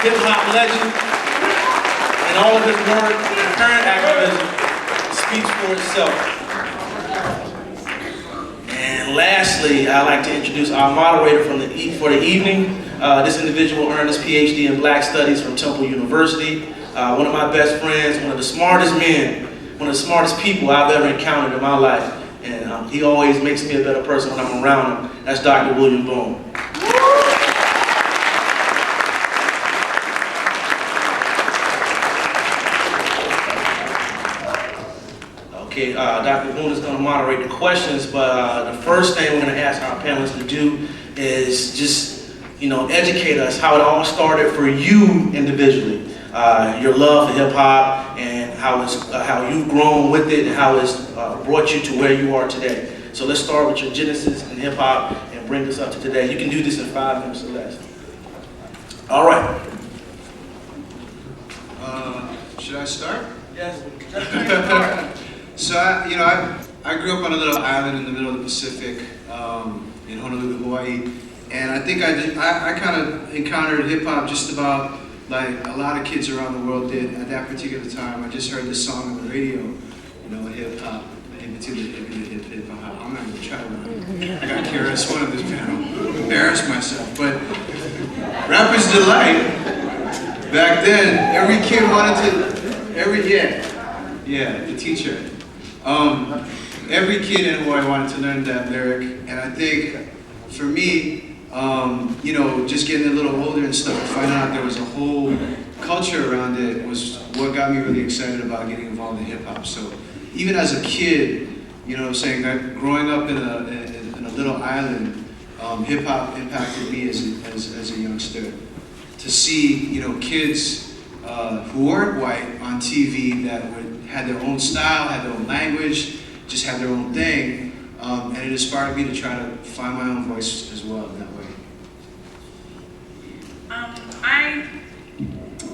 hip-hop legend, and all of his work and current activism speaks for itself. And lastly, I'd like to introduce our moderator for the evening. This individual earned his PhD in Black Studies from Temple University. One of my best friends, one of the smartest men, one of the smartest people I've ever encountered in my life. And he always makes me a better person when I'm around him. That's Dr. William Boone. Okay, Dr. Boone is going to moderate the questions, but the first thing we're going to ask our panelists to do is just, educate us how it all started for you individually. Your love for hip-hop and how you've grown with it and how it's brought you to where you are today. So let's start with your genesis in hip-hop and bring us up to today. You can do this in 5 minutes or less. All right. Should I start? Yes. So I grew up on a little island in the middle of the Pacific, in Honolulu, Hawaii, and I think I kind of encountered hip-hop just about like a lot of kids around the world did at that particular time. I just heard this song on the radio, hip-hop, hip-hop. I'm not going to try to run. I got KRS-One on this panel. Embarrassed myself. But Rapper's Delight, back then, every kid wanted to, the teacher. Every kid in Hawaii wanted to learn that lyric, and I think for me, just getting a little older and stuff, finding out there was a whole culture around it was what got me really excited about getting involved in hip hop. So even as a kid, that growing up in a little island, hip hop impacted me as a youngster. To see, kids who weren't white on TV that had their own style, had their own language, just had their own thing, and it inspired me to try to find my own voice as well in that way.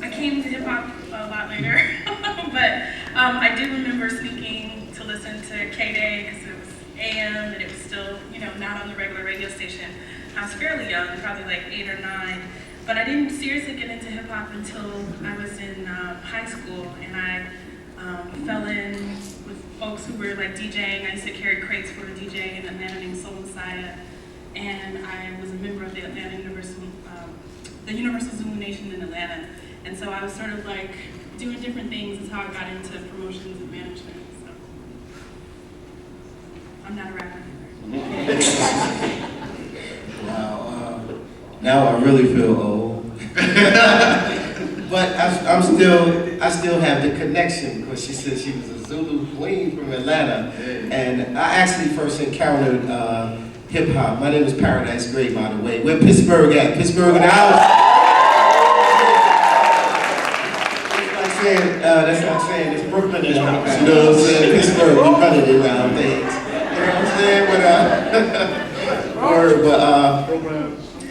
I came to hip hop a lot later, but I do remember sneaking to listen to K-Day because it was AM and it was still, not on the regular radio station. I was fairly young, probably like 8 or 9, but I didn't seriously get into hip hop until I was in high school, and I fell in with folks who were like DJing. I used to carry crates for a DJ in Atlanta named Soul Messiah, and I was a member of the Atlanta the Universal Zulu Nation in Atlanta. And so I was sort of like doing different things is how I got into promotions and management. So I'm not a rapper either. Wow. Now I really feel old. But I still have the connection because she said she was a Zulu queen from Atlanta. And I actually first encountered hip hop. My name is Paradise Gray, by the way. Where Pittsburgh at? Pittsburgh in the house. That's what I'm saying. It's Brooklyn in the house. You know what I'm saying? Pittsburgh, we running around things. You know what I'm saying? But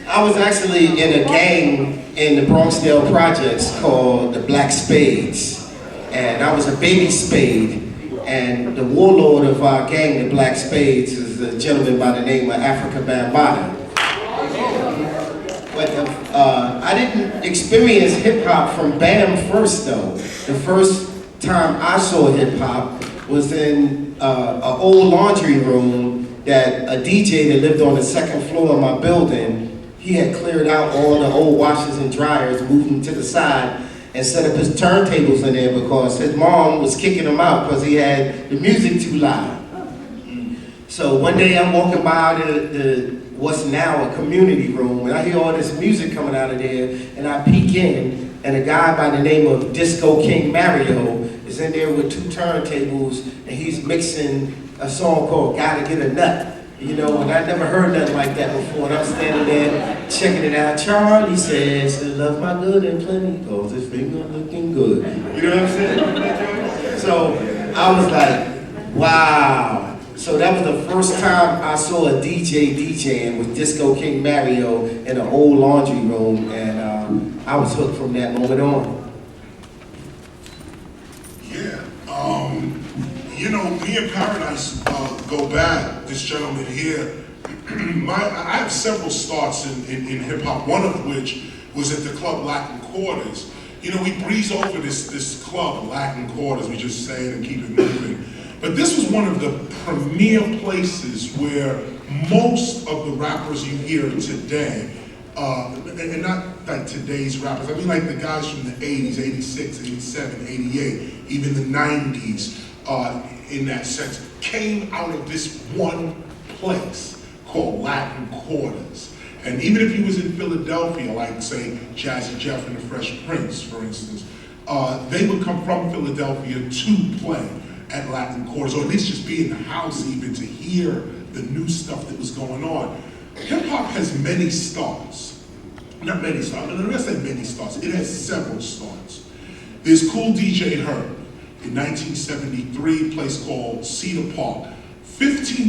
I was actually in a gang in the Bronxdale Projects called the Black Spades. And I was a baby spade. And the warlord of our gang, the Black Spades, is a gentleman by the name of Africa Bambaataa. But I didn't experience hip hop from Bam first though. The first time I saw hip hop was in an old laundry room that a DJ that lived on the second floor of my building, he had cleared out all the old washers and dryers, moved them to the side, and set up his turntables in there because his mom was kicking him out because he had the music too loud. So one day I'm walking by the what's now a community room, and I hear all this music coming out of there, and I peek in, and a guy by the name of Disco King Mario is in there with 2 turntables, and he's mixing a song called Gotta Get a Nut. And I never heard nothing like that before, and I'm standing there checking it out. Charlie says, love my good and plenty, cause his finger looking good. You know what I'm saying? So I was like, wow. So that was the first time I saw a DJ DJing with Disco King Mario in an old laundry room, and I was hooked from that moment on. Yeah, me and Paradise go back. This gentleman here, I have several starts in hip hop, one of which was at the club Latin Quarters. You know, we breeze over this club, Latin Quarters, we just say it and keep it moving. But this was one of the premier places where most of the rappers you hear today, and not like today's rappers, I mean like the guys from the 80s, 86, 87, 88, even the 90s, in that sense, came out of this one place called Latin Quarters. And even if he was in Philadelphia, like say Jazzy Jeff and the Fresh Prince, for instance, they would come from Philadelphia to play at Latin Quarters, or at least just be in the house even to hear the new stuff that was going on. Hip hop has many stars. Not many stars, I'm gonna say many stars. It has several stars. There's Cool DJ Herb in 1973, a place called Cedar Park. 15